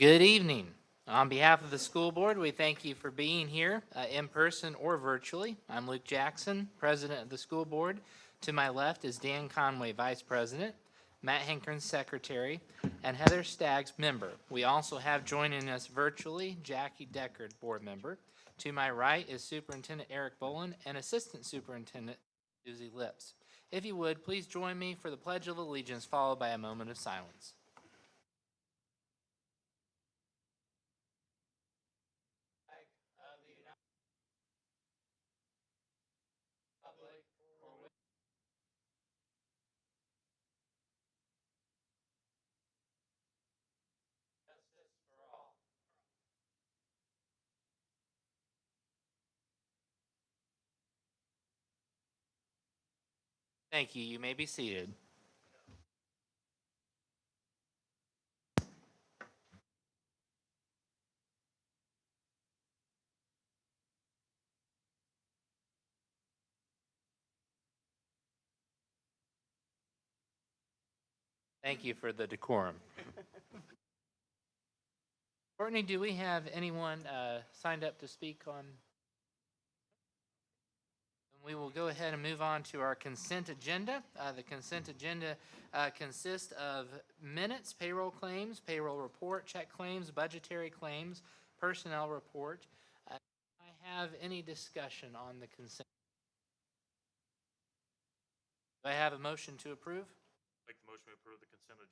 Good evening. On behalf of the school board, we thank you for being here in person or virtually. I'm Luke Jackson, president of the school board. To my left is Dan Conway, vice president, Matt Hankern, secretary, and Heather Staggs, member. We also have joining us virtually Jackie Deckard, board member. To my right is Superintendent Eric Bolin and Assistant Superintendent Susie Lips. If you would, please join me for the Pledge of Allegiance, followed by a moment of silence. Thank you. You may be seated. Thank you for the decorum. Courtney, do we have anyone signed up to speak on? We will go ahead and move on to our consent agenda. The consent agenda consists of minutes, payroll claims, payroll report, check claims, budgetary claims, personnel report. Do I have any discussion on the consent? Do I have a motion to approve? Make the motion to approve the consent agenda.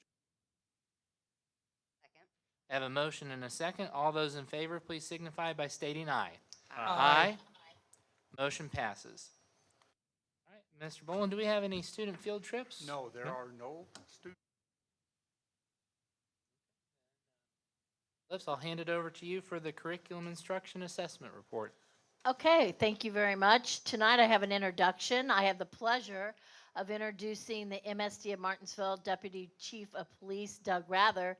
Second. I have a motion and a second. All those in favor, please signify by stating aye. Aye. Motion passes. All right, Mr. Bolin, do we have any student field trips? No, there are no students. Lips, I'll hand it over to you for the curriculum instruction assessment report. Okay, thank you very much. Tonight I have an introduction. I have the pleasure of introducing the MSD of Martinsville Deputy Chief of Police, Doug Rather,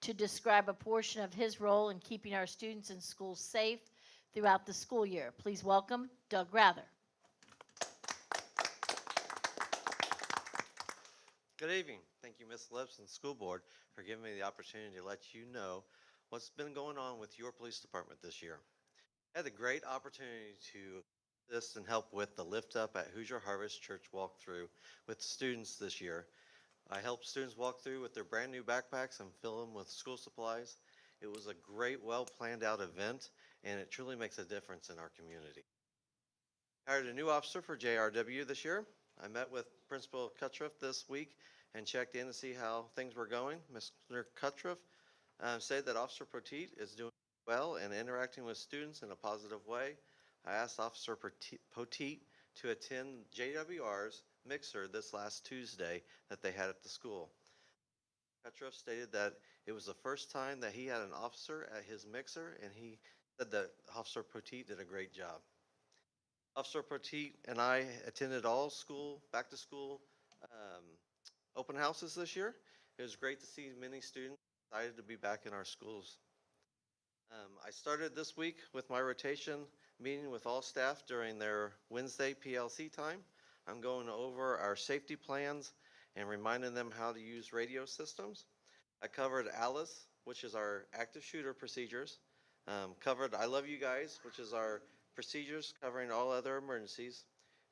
to describe a portion of his role in keeping our students and schools safe throughout the school year. Please welcome Doug Rather. Good evening. Thank you, Ms. Lips and School Board, for giving me the opportunity to let you know what's been going on with your police department this year. I had the great opportunity to assist and help with the Lift Up at Hoosier Harvest Church walkthrough with students this year. I helped students walk through with their brand new backpacks and fill them with school supplies. It was a great, well planned out event, and it truly makes a difference in our community. I hired a new officer for JRW this year. I met with Principal Cuttriff this week and checked in to see how things were going. Mr. Cuttriff said that Officer Poteet is doing well and interacting with students in a positive way. I asked Officer Poteet to attend JWR's mixer this last Tuesday that they had at the school. Cuttriff stated that it was the first time that he had an officer at his mixer, and he said that Officer Poteet did a great job. Officer Poteet and I attended all back to school open houses this year. It was great to see many students excited to be back in our schools. I started this week with my rotation meeting with all staff during their Wednesday PLC time. I'm going over our safety plans and reminding them how to use radio systems. I covered ALICE, which is our active shooter procedures. Covered I Love You Guys, which is our procedures covering all other emergencies.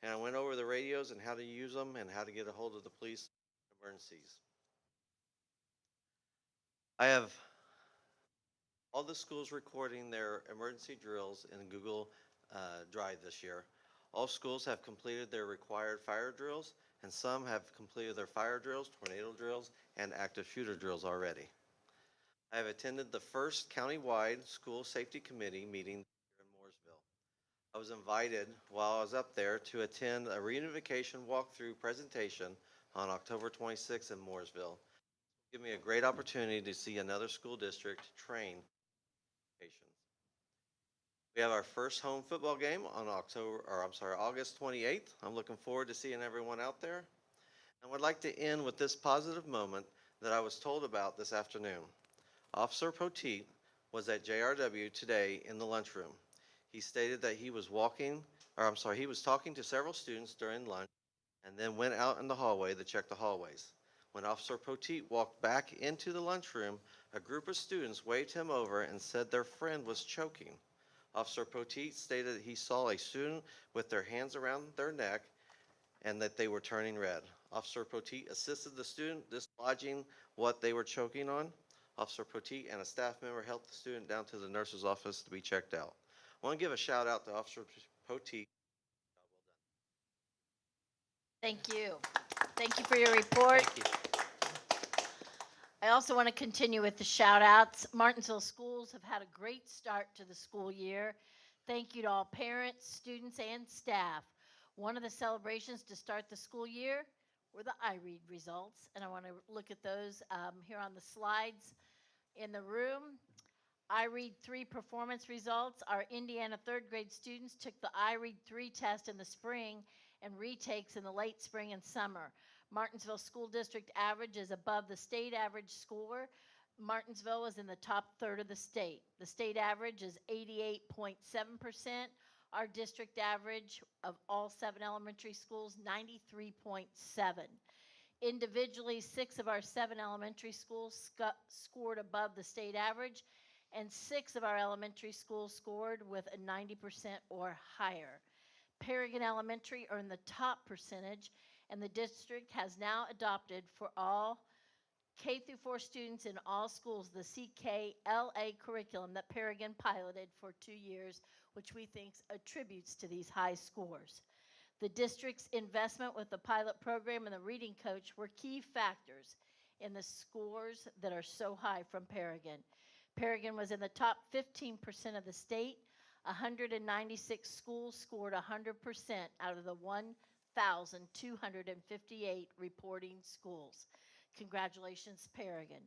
And I went over the radios and how to use them and how to get a hold of the police in emergencies. I have all the schools recording their emergency drills in Google Drive this year. All schools have completed their required fire drills, and some have completed their fire drills, tornado drills, and active shooter drills already. I have attended the first countywide school safety committee meeting here in Mooresville. I was invited while I was up there to attend a reunification walkthrough presentation on October 26th in Mooresville. Give me a great opportunity to see another school district train. We have our first home football game on August 28th. I'm looking forward to seeing everyone out there. And would like to end with this positive moment that I was told about this afternoon. Officer Poteet was at JRW today in the lunchroom. He stated that he was talking to several students during lunch and then went out in the hallway to check the hallways. When Officer Poteet walked back into the lunchroom, A group of students waved him over and said their friend was choking. Officer Poteet stated that he saw a student with their hands around their neck and that they were turning red. Officer Poteet assisted the student dislodging what they were choking on. Officer Poteet and a staff member helped the student down to the nurse's office to be checked out. I want to give a shout out to Officer Poteet. Thank you. Thank you for your report. Thank you. I also want to continue with the shout outs. Martinsville schools have had a great start to the school year. Thank you to all parents, students, and staff. One of the celebrations to start the school year were the iRead results, and I want to look at those here on the slides in the room. iRead 3 performance results. Our Indiana third grade students took the iRead 3 test in the spring and retakes in the late spring and summer. Martinsville School District average is above the state average score. Martinsville was in the top third of the state. The state average is 88.7%. Our district average of all 7 elementary schools, 93.7. Individually, 6 of our 7 elementary schools scored above the state average, and 6 of our elementary schools scored with a 90% or higher. Paragon Elementary earned the top percentage, and the district has now adopted for all K through 4 students in all schools the CKLA curriculum that Paragon piloted for 2 years, which we think attributes to these high scores. The district's investment with the pilot program and the reading coach were key factors in the scores that are so high from Paragon. Paragon was in the top 15% of the state. 196 schools scored 100% out of the 1,258 reporting schools. Congratulations, Paragon.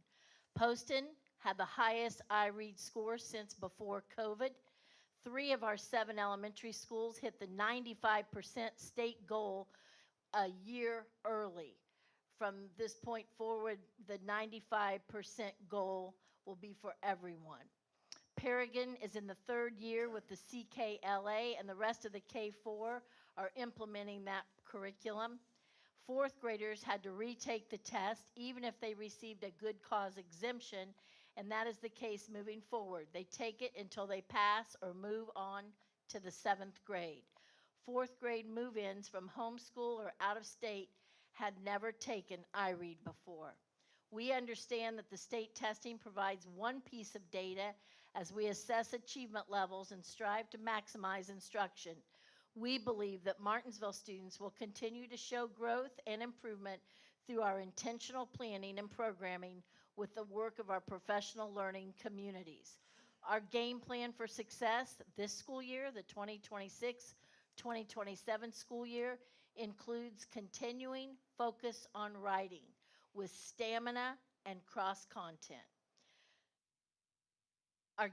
Poston had the highest iRead score since before COVID. 3 of our 7 elementary schools hit the 95% state goal a year early. From this point forward, the 95% goal will be for everyone. Paragon is in the 3rd year with the CKLA, and the rest of the K4 are implementing that curriculum. 4th graders had to retake the test even if they received a good cause exemption, and that is the case moving forward. They take it until they pass or move on to the 7th grade. 4th grade move-ins from homeschool or out of state had never taken iRead before. We understand that the state testing provides one piece of data as we assess achievement levels and strive to maximize instruction. We believe that Martinsville students will continue to show growth and improvement through our intentional planning and programming with the work of our professional learning communities. Our game plan for success this school year, the 2026-2027 school year, includes continuing focus on writing with stamina and cross content. Our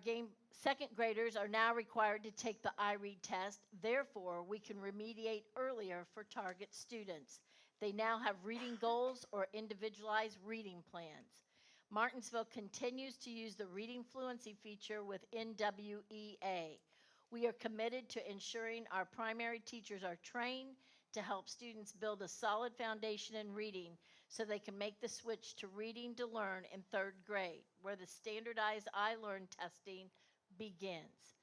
second graders are now required to take the iRead test. Therefore, we can remediate earlier for target students. They now have reading goals or individualized reading plans. Martinsville continues to use the reading fluency feature with NWEA. We are committed to ensuring our primary teachers are trained to help students build a solid foundation in reading so they can make the switch to reading to learn in 3rd grade, where the standardized iLearn testing begins.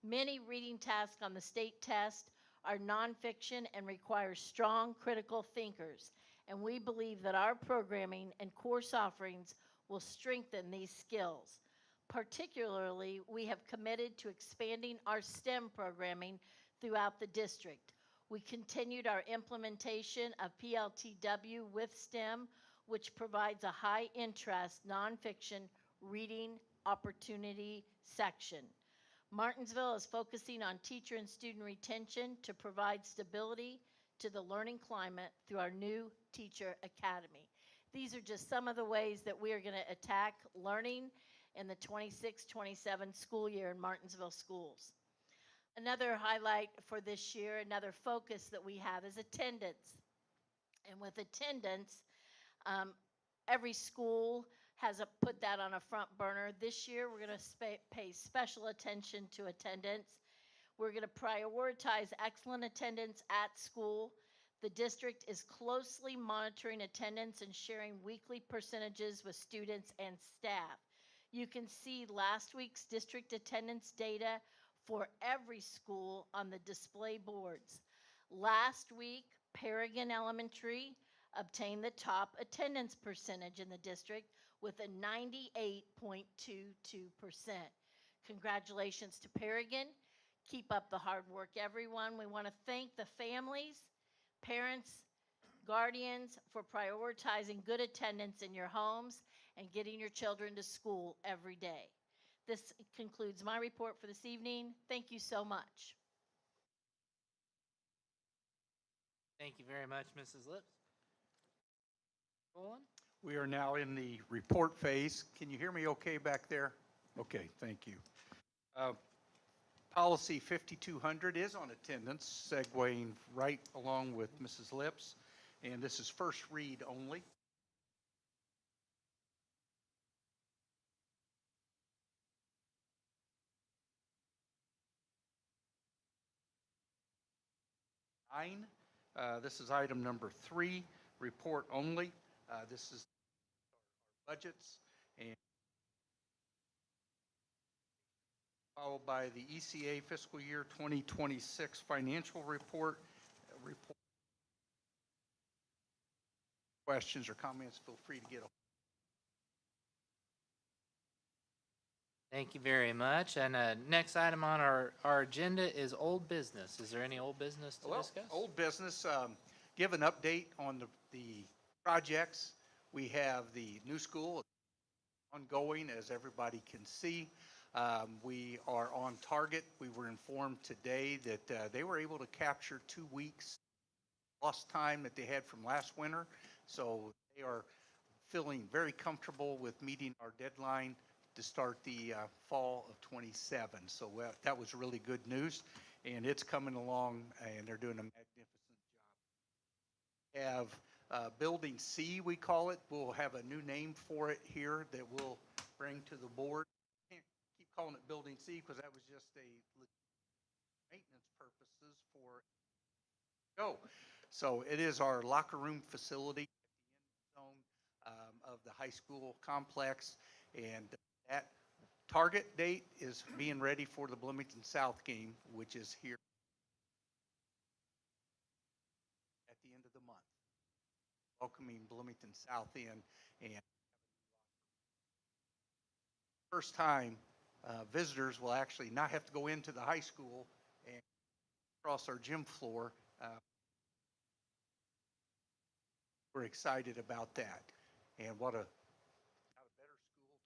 Many reading tasks on the state test are nonfiction and require strong critical thinkers, and we believe that our programming and course offerings will strengthen these skills. Particularly, we have committed to expanding our STEM programming throughout the district. We continued our implementation of PLTW with STEM, which provides a high interest nonfiction reading opportunity section. Martinsville is focusing on teacher and student retention to provide stability to the learning climate through our new teacher academy. These are just some of the ways that we are going to attack learning in the 26-27 school year in Martinsville schools. Another highlight for this year, another focus that we have is attendance. And with attendance, every school has put that on a front burner. This year, we're going to pay special attention to attendance. We're going to prioritize excellent attendance at school. The district is closely monitoring attendance and sharing weekly percentages with students and staff. You can see last week's district attendance data for every school on the display boards. Last week, Paragon Elementary obtained the top attendance percentage in the district with a 98.22%. Congratulations to Paragon. Keep up the hard work, everyone. We want to thank the families, parents, guardians for prioritizing good attendance in your homes and getting your children to school every day. This concludes my report for this evening. Thank you so much. Thank you very much, Mrs. Lips. Bolin? We are now in the report phase. Can you hear me okay back there? Okay, thank you. Policy 5200 is on attendance, segueing right along with Mrs. Lips, and this is first read only. This is item number 3, report only. This is our budgets, and followed by the ECA fiscal year 2026 financial report. Questions or comments, feel free to get a. Thank you very much. And next item on our agenda is old business. Is there any old business to discuss? Old business, give an update on the projects. We have the new school ongoing, as everybody can see. We are on target. We were informed today that they were able to capture 2 weeks lost time that they had from last winter. So they are feeling very comfortable with meeting our deadline to start the fall of 27. So that was really good news, and it's coming along, and they're doing a magnificent job. Have Building C, we call it. We'll have a new name for it here that we'll bring to the board. Can't keep calling it Building C because that was just a maintenance purposes for go. So it is our locker room facility at the end zone of the high school complex, and that target date is being ready for the Bloomington South game, which is here at the end of the month. Welcoming Bloomington South in, and first time visitors will actually not have to go into the high school and cross our gym floor. We're excited about that, and what a better school.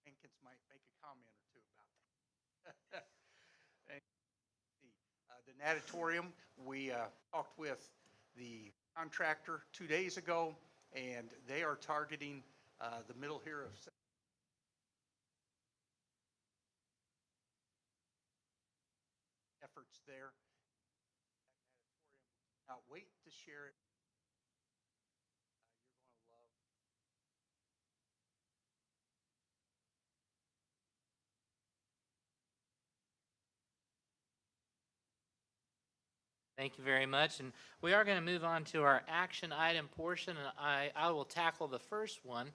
Hankins might make a comment or two about that. And the natatorium, we talked with the contractor 2 days ago, and they are targeting the middle here of efforts there. Now wait to share it. You're going to love. Thank you very much. And we are going to move on to our action item portion, and I will tackle the first one.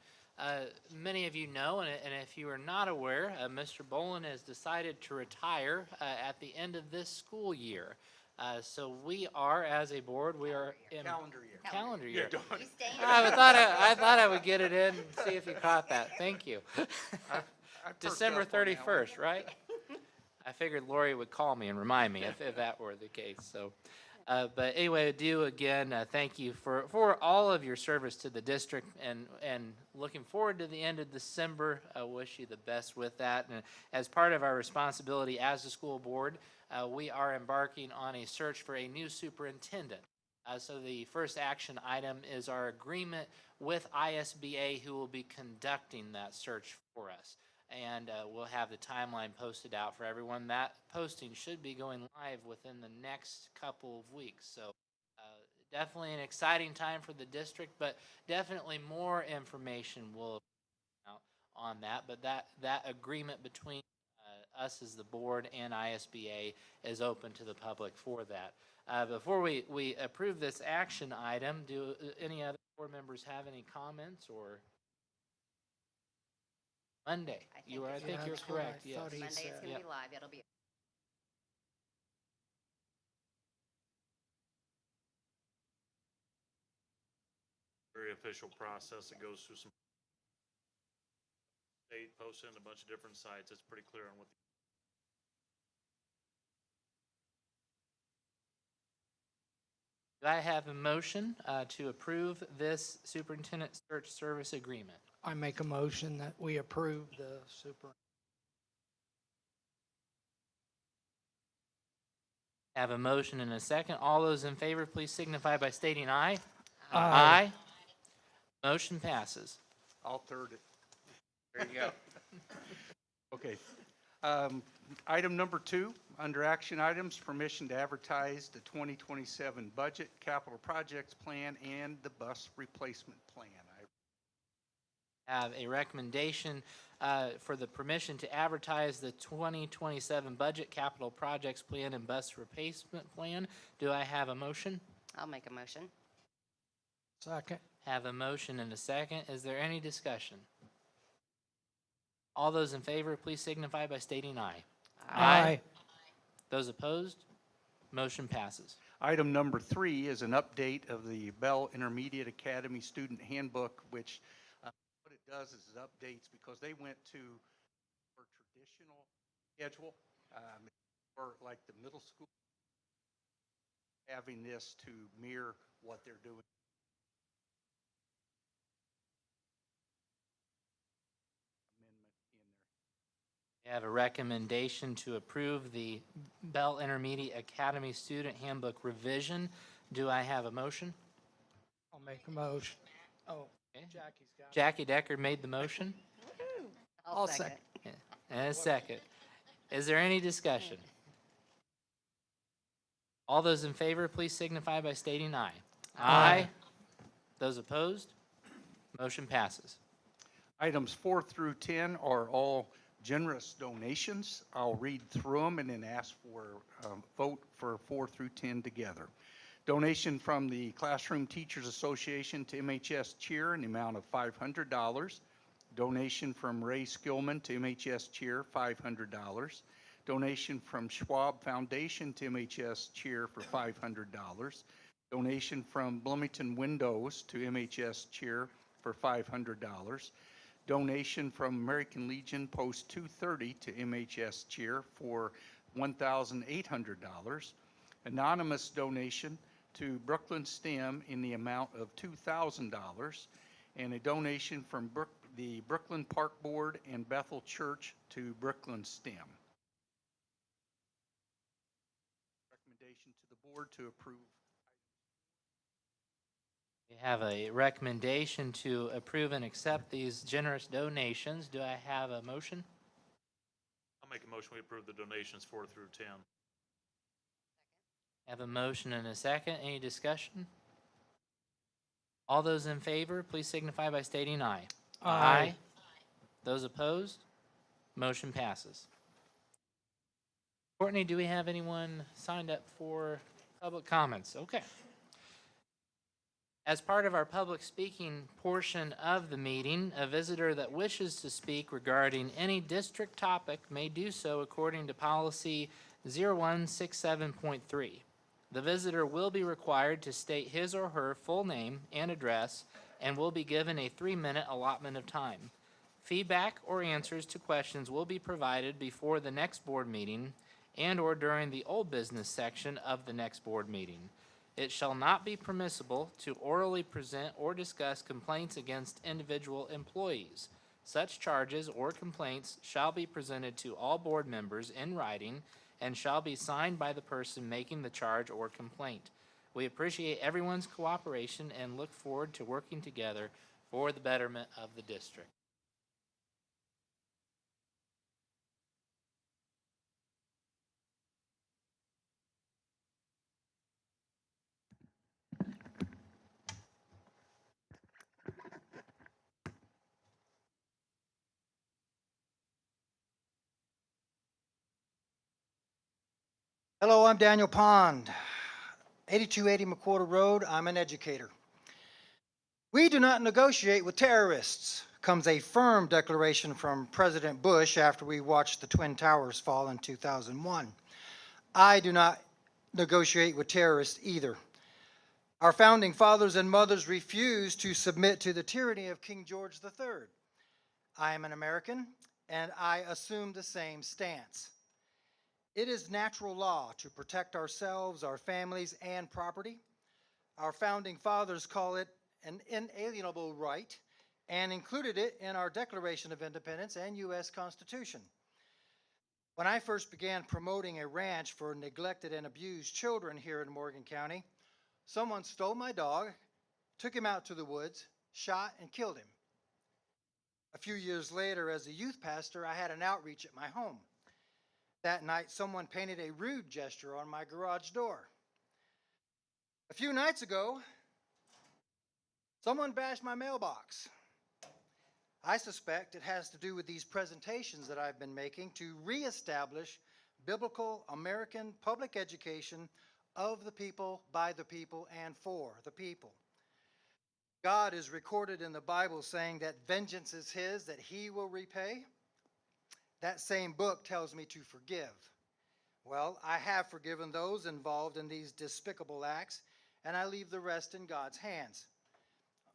Many of you know, and if you are not aware, Mr. Bolin has decided to retire at the end of this school year. So we are, as a board, we are in Calendar year. calendar year. Yeah, don't- I thought I would get it in and see if you caught that. Thank you. I perked December up on that one. 31st, right? I figured Lori would call me and remind me if that were the case. So, but anyway, thank you for all of your service to the district, and looking forward to the end of December. I wish you the best with that. And as part of our responsibility as a school board, we are embarking on a search for a new superintendent. So the first action item is our agreement with ISBA, who will be conducting that search for us. And we'll have the timeline posted out for everyone. That posting should be going live within the next couple of weeks. So definitely an exciting time for the district, but definitely more information will come out on that. But that agreement between us as the board and ISBA is open to the public for that. Before we approve this action item, do any other board members have any comments or? Monday. I think you're correct, yes. Monday, it's going to Yep. be live. It'll be. Very official process. It goes through some state posted on a bunch of different sites. It's pretty clear on what. Do I have a motion to approve this superintendent search service agreement? I make a motion that we approve the super. Have a motion and a second. All those in favor, please signify by stating aye. Aye. Motion passes. I'll third it. There you go. Okay. Item number 2, under action items, permission to advertise the 2027 budget, capital projects plan, and the bus replacement plan. Have a recommendation for the permission to advertise the 2027 budget, capital projects plan, and bus replacement plan. Do I have a motion? I'll make a motion. Second. Have a motion and a second. Is there any discussion? All those in favor, please signify by stating aye. Aye. Those opposed? Motion passes. Item number 3 is an update of the Bell Intermediate Academy Student Handbook, which what it does is it updates because they went to a traditional schedule, or like the middle school, having this to mirror what they're doing. Amendment in there. We have a recommendation to approve the Bell Intermediate Academy Student Handbook revision. Do I have a motion? I'll make a motion. Oh, Okay. Jackie's got it. Jackie Decker made the motion I'll second. and a second. Is there any discussion? All those in favor, please signify by stating aye. Aye. Those opposed? Motion passes. Items 4 through 10 are all generous donations. I'll read through them and then ask for vote for 4 through 10 together. Donation from the Classroom Teachers Association to MHS Cheer in the amount of $500. Donation from Ray Skillman to MHS Cheer, $500. Donation from Schwab Foundation to MHS Cheer for $500. Donation from Bloomington Windows to MHS Cheer for $500. Donation from American Legion Post 230 to MHS Cheer for $1,800. Anonymous donation to Brooklyn STEM in the amount of $2,000. And a donation from the Brooklyn Park Board and Bethel Church to Brooklyn STEM. Recommendation to the board to approve. We have a recommendation to approve and accept these generous donations. Do I have a motion? I'll make a motion. We approve the donations 4 through 10. Have a motion and a second. Any discussion? All those in favor, please signify by stating aye. Aye. Those opposed? Motion passes. Courtney, do we have anyone signed up for public comments? Okay. As part of our public speaking portion of the meeting, a visitor that wishes to speak regarding any district topic may do so according to policy 0167.3. The visitor will be required to state his or her full name and address and will be given a 3-minute allotment of time. Feedback or answers to questions will be provided before the next board meeting and/or during the old business section of the next board meeting. It shall not be permissible to orally present or discuss complaints against individual employees. Such charges or complaints shall be presented to all board members in writing and shall be signed by the person making the charge or complaint. We appreciate everyone's cooperation and look forward to working together for the betterment of the district. Hello, I'm Daniel Pond, 8280 McWhorter Road. I'm an educator. We do not negotiate with terrorists, comes a firm declaration from President Bush after we watched the Twin Towers fall in 2001. I do not negotiate with terrorists either. Our founding fathers and mothers refused to submit to the tyranny of King George III. I am an American, and I assume the same stance. It is natural law to protect ourselves, our families, and property. Our founding fathers call it an inalienable right and included it in our Declaration of Independence and U.S. Constitution. When I first began promoting a ranch for neglected and abused children here in Morgan County, someone stole my dog, took him out to the woods, shot, and killed him. A few years later, as a youth pastor, I had an outreach at my home. That night, someone painted a rude gesture on my garage door. A few nights ago, someone bashed my mailbox. I suspect it has to do with these presentations that I've been making to reestablish biblical American public education of the people, by the people, and for the people. God is recorded in the Bible saying that vengeance is his, that he will repay. That same book tells me to forgive. Well, I have forgiven those involved in these despicable acts, and I leave the rest in God's hands.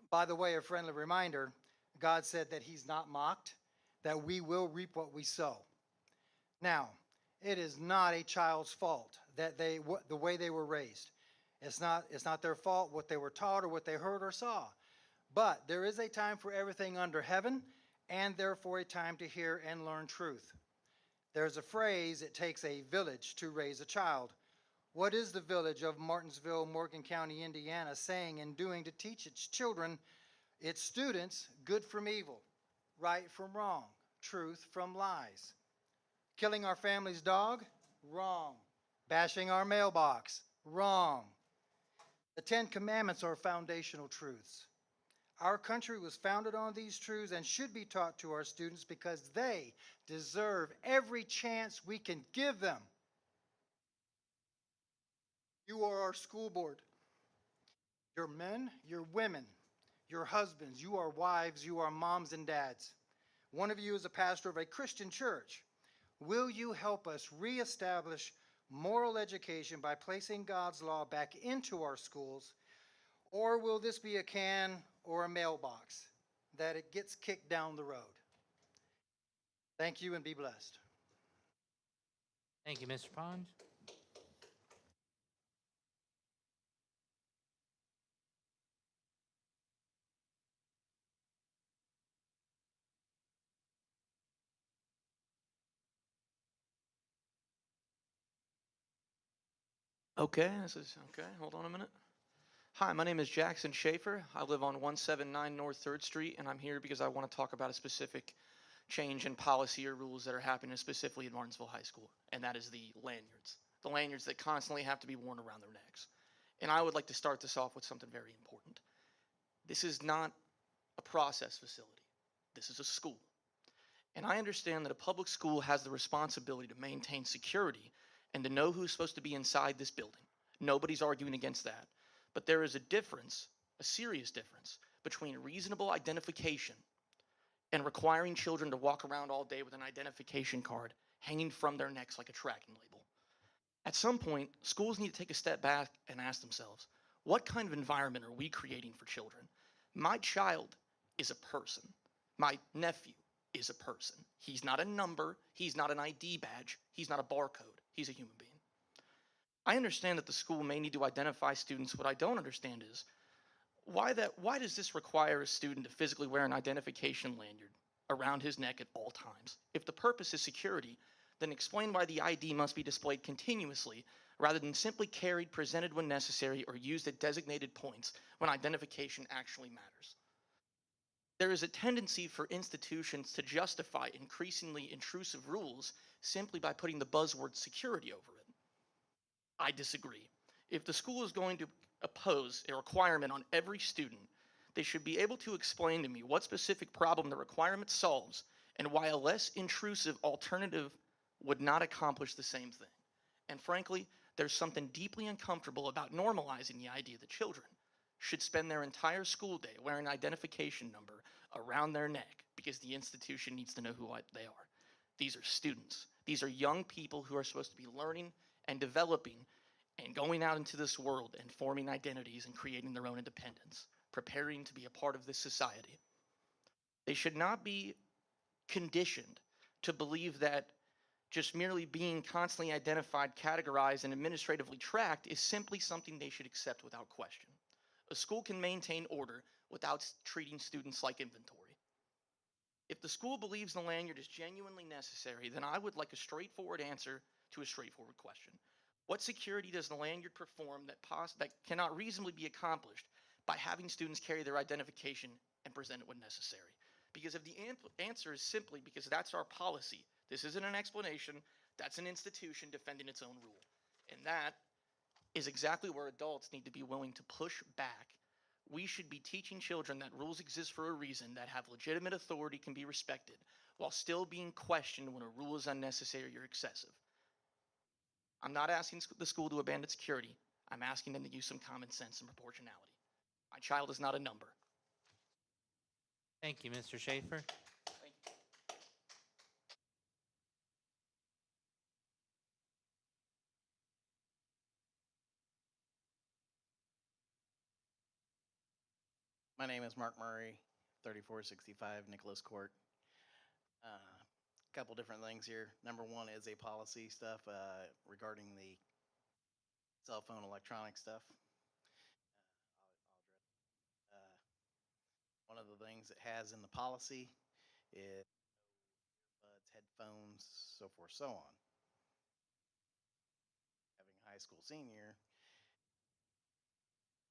By the way, a friendly reminder, God said that he's not mocked, that we will reap what we sow. Now, it is not a child's fault that the way they were raised. It's not their fault what they were taught or what they heard or saw. But there is a time for everything under heaven, and therefore a time to hear and learn truth. There's a phrase, it takes a village to raise a child. What is the village of Martinsville, Morgan County, Indiana, saying and doing to teach its children, its students, good from evil, right from wrong, truth from lies? Killing our family's dog? Wrong. Bashing our mailbox? Wrong. The Ten Commandments are foundational truths. Our country was founded on these truths and should be taught to our students because they deserve every chance we can give them. You are our school board. You're men, you're women, you're husbands, you are wives, you are moms and dads. One of you is a pastor of a Christian church. Will you help us reestablish moral education by placing God's law back into our schools? Or will this be a can or a mailbox that it gets kicked down the road? Thank you and be blessed. Thank you, Mr. Pond. Okay, this is okay. Hold on a minute. Hi, my name is Jackson Schaefer. I live on 179 North 3rd Street, and I'm here because I want to talk about a specific change in policy or rules that are happening specifically at Martinsville High School, and that is the lanyards. The lanyards that constantly have to be worn around their necks. And I would like to start this off with something very important. This is not a process facility. This is a school. And I understand that a public school has the responsibility to maintain security and to know who's supposed to be inside this building. Nobody's arguing against that. But there is a difference, a serious difference, between reasonable identification and requiring children to walk around all day with an identification card hanging from their necks like a tracking label. At some point, schools need to take a step back and ask themselves, what kind of environment are we creating for children? My child is a person. My nephew is a person. He's not a number. He's not an ID badge. He's not a barcode. He's a human being. I understand that the school may need to identify students. What I don't understand is why does this require a student to physically wear an identification lanyard around his neck at all times? If the purpose is security, then explain why the ID must be displayed continuously rather than simply carried, presented when necessary, or used at designated points when identification actually matters. There is a tendency for institutions to justify increasingly intrusive rules simply by putting the buzzword security over it. I disagree. If the school is going to impose a requirement on every student, they should be able to explain to me what specific problem the requirement solves and why a less intrusive alternative would not accomplish the same thing. And frankly, there's something deeply uncomfortable about normalizing the idea that children should spend their entire school day wearing an identification number around their neck because the institution needs to know who they are. These are students. These are young people who are supposed to be learning and developing and going out into this world and forming identities and creating their own independence, preparing to be a part of this society. They should not be conditioned to believe that just merely being constantly identified, categorized, and administratively tracked is simply something they should accept without question. A school can maintain order without treating students like inventory. If the school believes the lanyard is genuinely necessary, then I would like a straightforward answer to a straightforward question. What security does the lanyard perform that cannot reasonably be accomplished by having students carry their identification and present it when necessary? Because if the answer is simply because that's our policy, this isn't an explanation, that's an institution defending its own rule. And that is exactly where adults need to be willing to push back. We should be teaching children that rules exist for a reason, that have legitimate authority, can be respected, while still being questioned when a rule is unnecessary or excessive. I'm not asking the school to abandon security. I'm asking them to use some common sense and proportionality. My child is not a number. Thank you, Mr. Schaefer. Thank you. My name is Mark Murray, 3465 Nicholas Court. Couple different things here. Number one is a policy stuff regarding the cell phone electronic stuff. I'll address. One of the things it has in the policy is earbuds, headphones, so forth, so on. Having a high school senior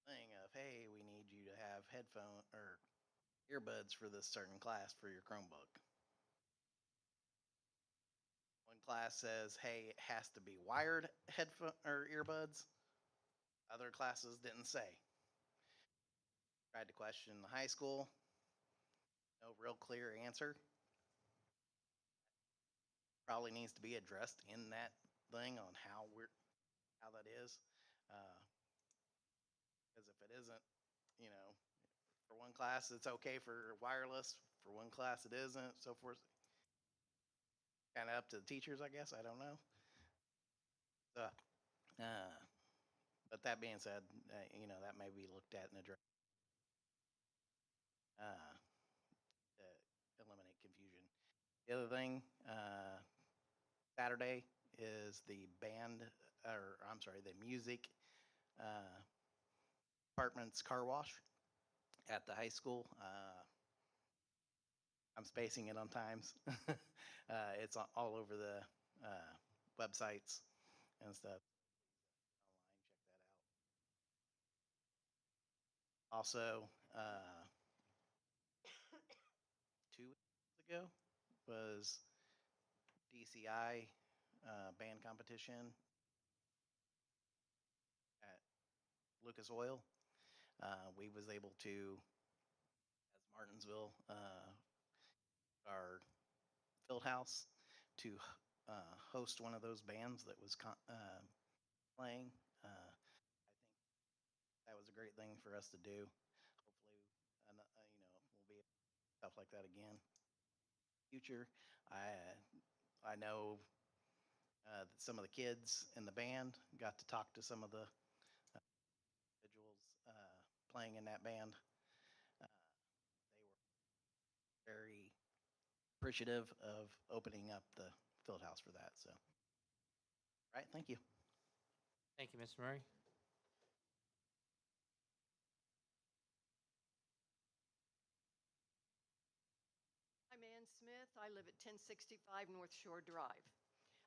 thing of, hey, we need you to have headphone or earbuds for this certain class for your Chromebook. One class says, hey, it has to be wired headphone or earbuds. Other classes didn't say. Tried to question the high school. No real clear answer. Probably needs to be addressed in that thing on how that is. Because if it isn't, you know, for one class it's okay for wireless, for one class it isn't, so forth. Kind of up to the teachers, I guess. I don't know. But that being said, you know, that may be looked at and addressed to eliminate confusion. The other thing, Saturday is the band, or I'm sorry, the music department's car wash at the high school. I'm spacing it on times. It's all over the websites and stuff. Online, check that out. Also, 2 weeks ago was DCI band competition at Lucas Oil. We was able to, as Martinsville, our field house, to host one of those bands that was playing. I think that was a great thing for us to do. Hopefully, you know, we'll be stuff like that again. Future, I know that some of the kids in the band got to talk to some of the individuals playing in that band. They were very appreciative of opening up the field house for that. So, all right, thank you. Thank you, Mr. Murray. I'm Ann Smith. I live at 1065 North Shore Drive.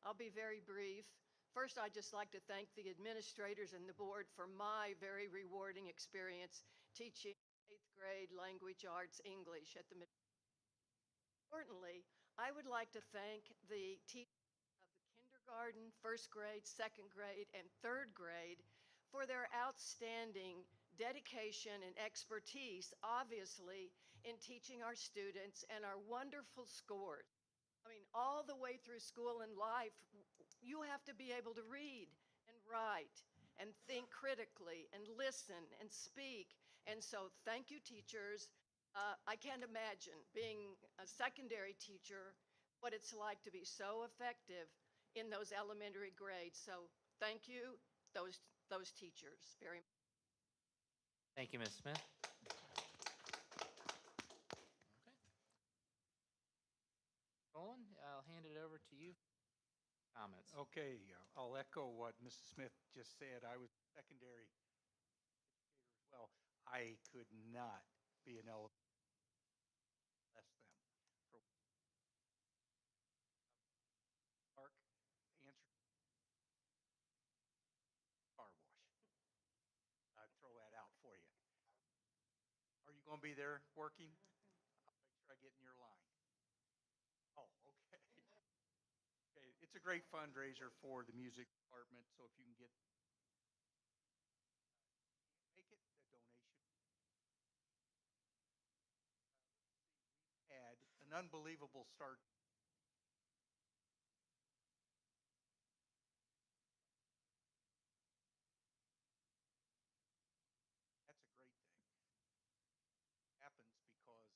I'll be very brief. First, I'd just like to thank the administrators and the board for my very rewarding experience teaching 8th grade language arts English at the middle. Importantly, I would like to thank the teachers of the kindergarten, 1st grade, 2nd grade, and 3rd grade for their outstanding dedication and expertise, obviously, in teaching our students and our wonderful scores. I mean, all the way through school and life, you have to be able to read and write and think critically and listen and speak And so thank you, teachers. I can't imagine being a secondary teacher, what it's like to be so effective in those elementary grades. So thank you, those teachers, very much. Thank you, Ms. Smith. Okay. Bowen, I'll hand it over to you for comments. Okay, I'll echo what Mrs. Smith just said. I was a secondary educator as well. I could not be an elementary less them. For Mark, answer car wash. I'd throw that out for you. Are you going to be there working? I'll make sure I get in your line. Oh, okay. Okay, it's a great fundraiser for the music department, so if you can make it a donation. We've had an unbelievable start. That's a great thing. Happens because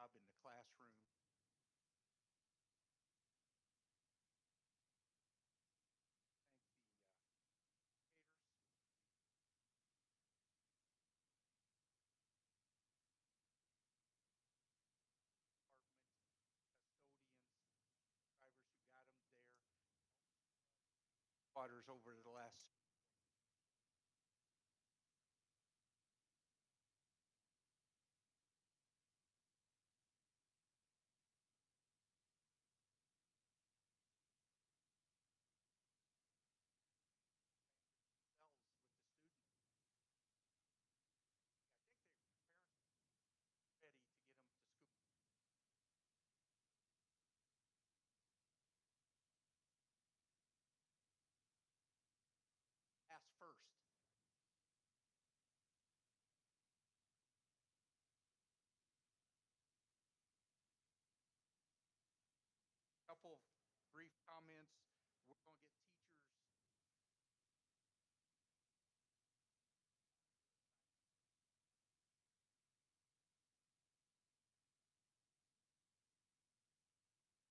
job in the classroom. Thank the educators, department, custodians, drivers who got them there. Waters over the last themselves with the students. I think their parents are ready to get them to school. Ask first. Couple of brief comments. We're going to get teachers.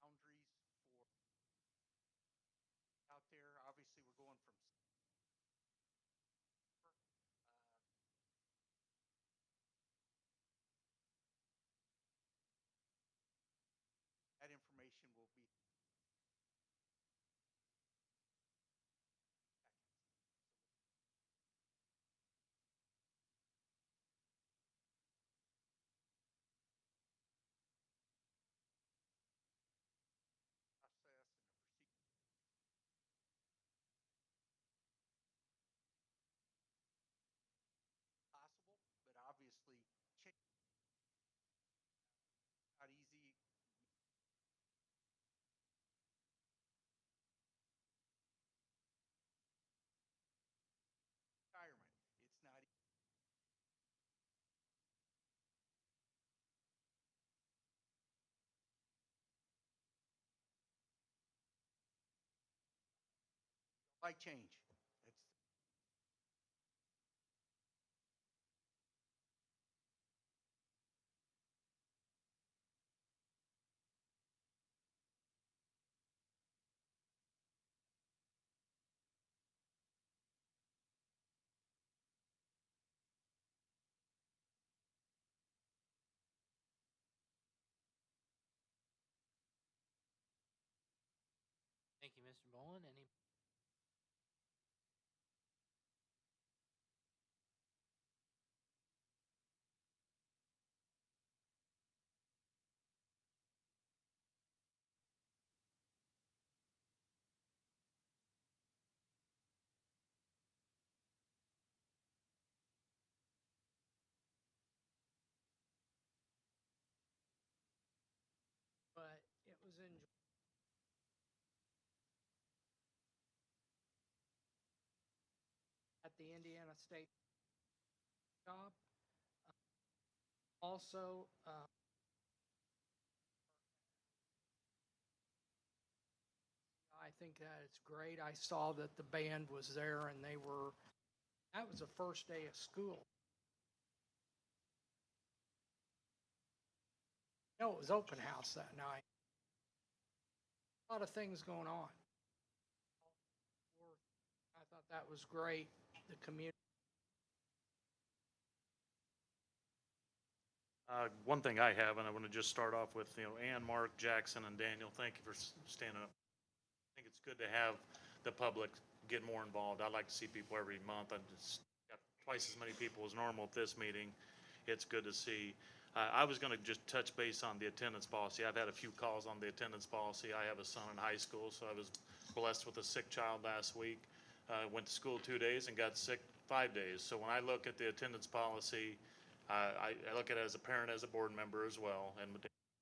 Boundaries for out there. Obviously, we're going from that information will be seconds. So process and the procedure possible, but obviously change not easy. Retirement. It's not like change. It's Thank you, Mr. Bowen. Any? But it was enjoyable. Indiana State job. Also, I think that it's great. I saw that the band was there and that was the first day of school. No, it was open house that night. A lot of things going on. I thought that was great. The community. One thing I have, and I want to just start off with, Ann, Mark, Jackson, and Daniel, thank you for standing up. I think it's good to have the public get more involved. I like to see people every month. I just got twice as many people as normal at this meeting. It's good to see. I was going to just touch base on the attendance policy. I've had a few calls on the attendance policy. I have a son in high school, so I was blessed with a sick child last week. Went to school 2 days and got sick 5 days. So when I look at the attendance policy, I look at it as a parent, as a board member as well, and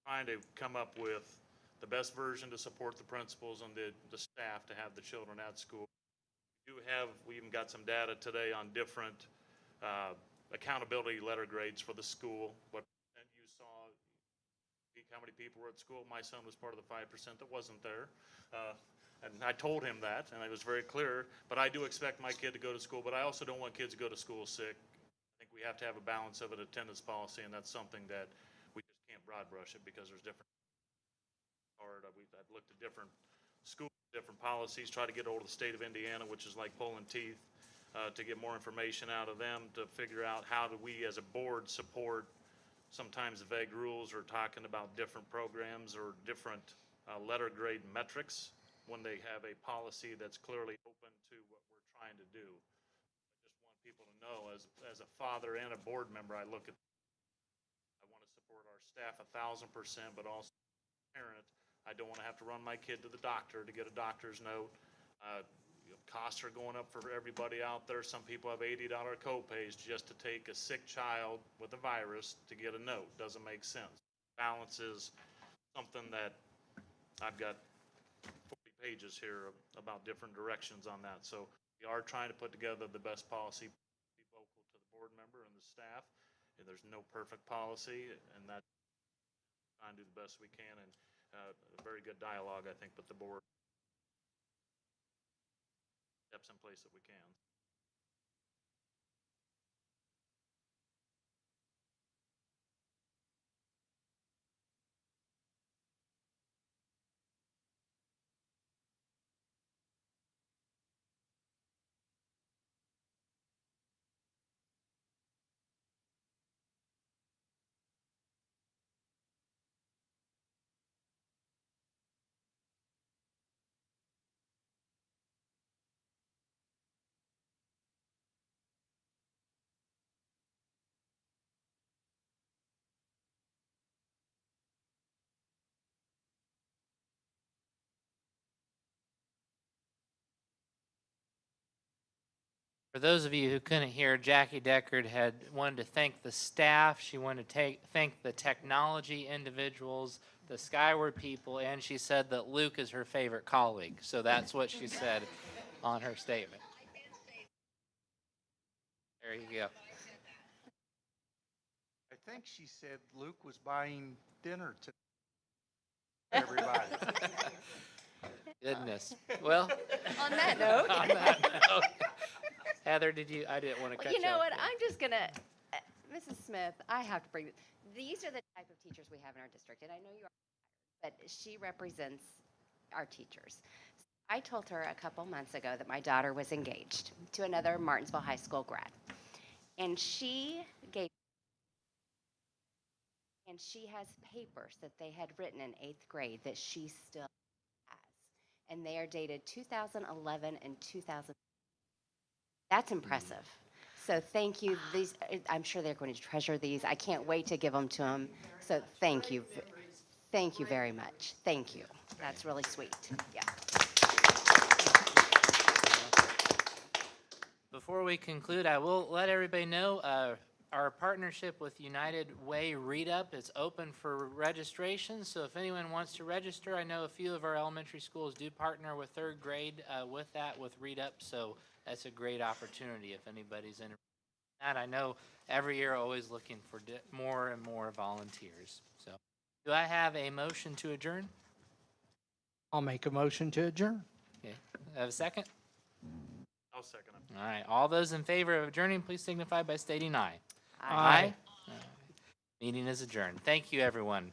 trying to come up with the best version to support the principals and the staff to have the children at school. We even got some data today on different accountability letter grades for the school. What percent you saw, how many people were at school. My son was part of the 5% that wasn't there. And I told him that, and I was very clear, but I do expect my kid to go to school, but I also don't want kids to go to school sick. I think we have to have a balance of an attendance policy, and that's something that we just can't broad brush it because there's different. I've looked at different schools, different policies, try to get over to the state of Indiana, which is like pulling teeth, to get more information out of them, to figure out how do we as a board support sometimes vague rules or talking about different programs or different letter grade metrics when they have a policy that's clearly open to what we're trying to do. I just want people to know, as a father and a board member, I want to support our staff 1,000%, but also parent. I don't want to have to run my kid to the doctor to get a doctor's note. Costs are going up for everybody out there. Some people have $80 co-pays just to take a sick child with a virus to get a note. Doesn't make sense. Balance is something that I've got 40 pages here about different directions on that. So we are trying to put together the best policy, be local to the board member and the staff. And there's no perfect policy, and that trying to do the best we can, and a very good dialogue, I think, with the board. Steps in place that we can. For those of you who couldn't hear, Jackie Deckard had wanted to thank the staff. She wanted to thank the technology individuals, the Skyward people, and she said that Luke is her favorite colleague. So that's what she said on her statement. There you go. I think she said Luke was buying dinner to everybody. Goodness. Well, On that note. on that note, Heather, I didn't want to cut You know off what? there. I'm just going to, Mrs. Smith, I have to bring, these are the type of teachers we have in our district, and I know you are, but she represents our teachers. I told her a couple months ago that my daughter was engaged to another Martinsville High School grad. And she has papers that they had written in 8th grade that she still has. And they are dated 2011 and 2000. That's impressive. So thank you. I'm sure they're going to treasure these. I can't wait to give them to them. So thank you. Thank you very much. Thank you. That's really sweet. Yeah. Before we conclude, I will let everybody know our partnership with United Way Read Up is open for registration. So if anyone wants to register, I know a few of our elementary schools do partner with 3rd grade with Read Up. So that's a great opportunity if anybody's in that. I know every year always looking for more and more volunteers. So do I have a motion to adjourn? I'll make a motion to adjourn. Okay. Have a second? I'll second it. All right. All those in favor of adjourning, please signify by stating aye. Aye. Meeting is adjourned. Thank you, everyone.